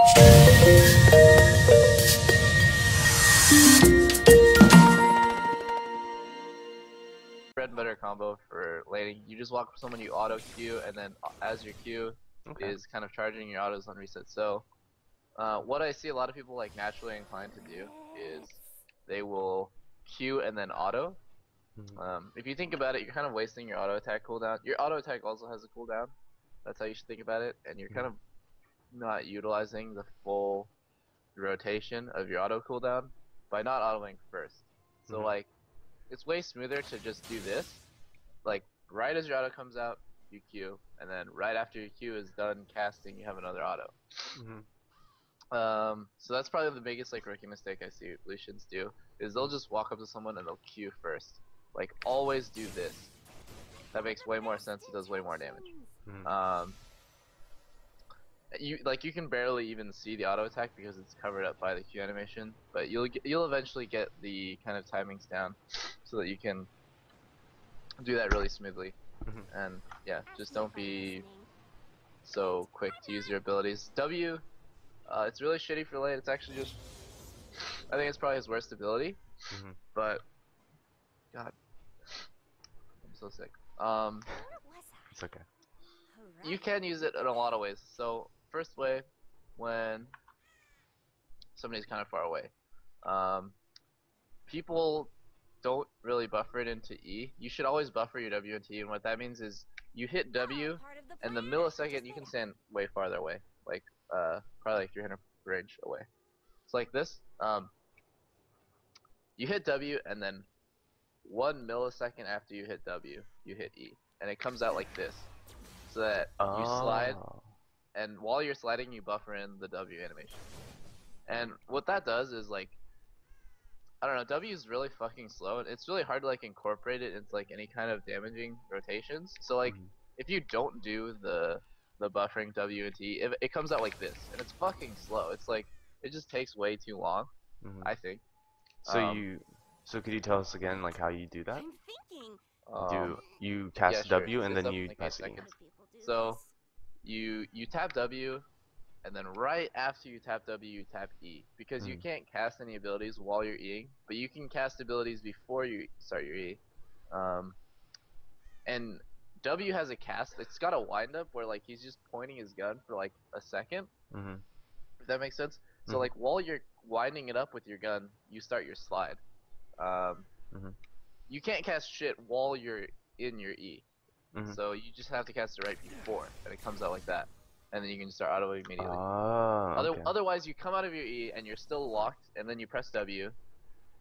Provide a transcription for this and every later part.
Bread and butter combo for laning. You just walk up someone, you auto Q, and then as your Q is kind of charging, your autos on reset. So what I see a lot of people like naturally inclined to do is they will Q and then auto. If you think about it, you're kind of wasting your auto attack cooldown. Your auto attack also has a cooldown. That's how you should think about it, and you're kind of not utilizing the full rotation of your auto cooldown by not autoing first. So like, it's way smoother to just do this. Like, right as your auto comes out, you Q, and then right after your Q is done casting, you have another auto. So that's probably the biggest like rookie mistake I see Lucians do, is they'll just walk up to someone and they'll Q first. Like, always do this. That makes way more sense, it does way more damage. You can barely even see the auto attack because it's covered up by the Q animation, but you'll eventually get the kind of timings down so that you can do that really smoothly. And yeah, just don't be so quick to use your abilities. W, it's really shitty for late. It's actually just, I think it's probably his worst ability. But God, I'm so sick. It's okay. You can use it in a lot of ways. So first way, when somebody's kind of far away, people don't really buffer it into E. You should always buffer your W into E, and what that means is you hit W, and the millisecond you can stand way farther away, like probably like 300 range away. It's like this. You hit W, and then 1 millisecond after you hit W, you hit E, and it comes out like this, so that you slide, and while you're sliding, you buffer in the W animation. And what that does is, like, I don't know, W is really fucking slow, and it's really hard to like incorporate it into like any kind of damaging rotations. So like, if you don't do the buffering W and T, it comes out like this, and it's fucking slow. It's like, it just takes way too long, I think. So could you tell us again like how you do that? Um, You cast sure. W and It's then up in you like 8 press E. seconds. So you tap W, and then right after you tap W, you tap E, because you can't cast any abilities while you're Eing, but you can cast abilities before you start your E. And W has a cast, it's got a wind up where like he's just pointing his gun for like a second, if that makes sense. So like, while you're winding it up with your gun, you start your slide. You can't cast shit while you're in your E. So you just have to cast it right before, and it comes out like that, and then you can start autoing immediately. Otherwise, you come out of your E and you're still locked, and then you press W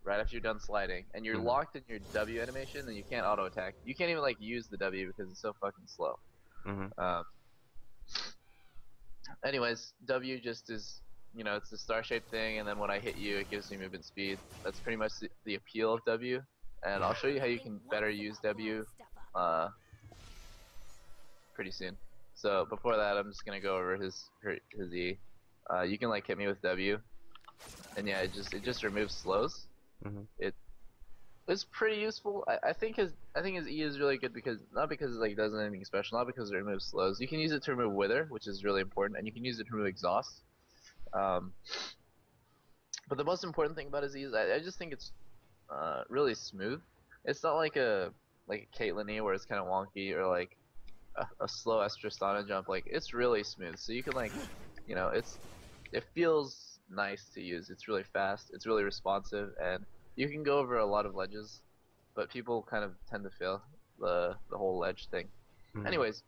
right after you're done sliding, and you're locked in your W animation, and you can't auto attack. You can't even like use the W because it's so fucking slow. Anyways, W just is, you know, it's the star-shaped thing, and then when I hit you, it gives me movement speed. That's pretty much the appeal of W, and I'll show you how you can better use W pretty soon. So before that, I'm just gonna go over his E. You can like hit me with W, and yeah, it just removes slows. It's pretty useful. I think his E is really good because not because like it does anything special, not because it removes slows. You can use it to remove wither, which is really important, and you can use it to remove exhaust. But the most important thing about his E is I just think it's really smooth. It's not like a Caitlyn E where it's kind of wonky, or like a slow Estrastana jump. Like, it's really smooth, so you can like, you know, it feels nice to use. It's really fast, it's really responsive, and you can go over a lot of ledges, but people kind of tend to fail the whole ledge thing. Anyways,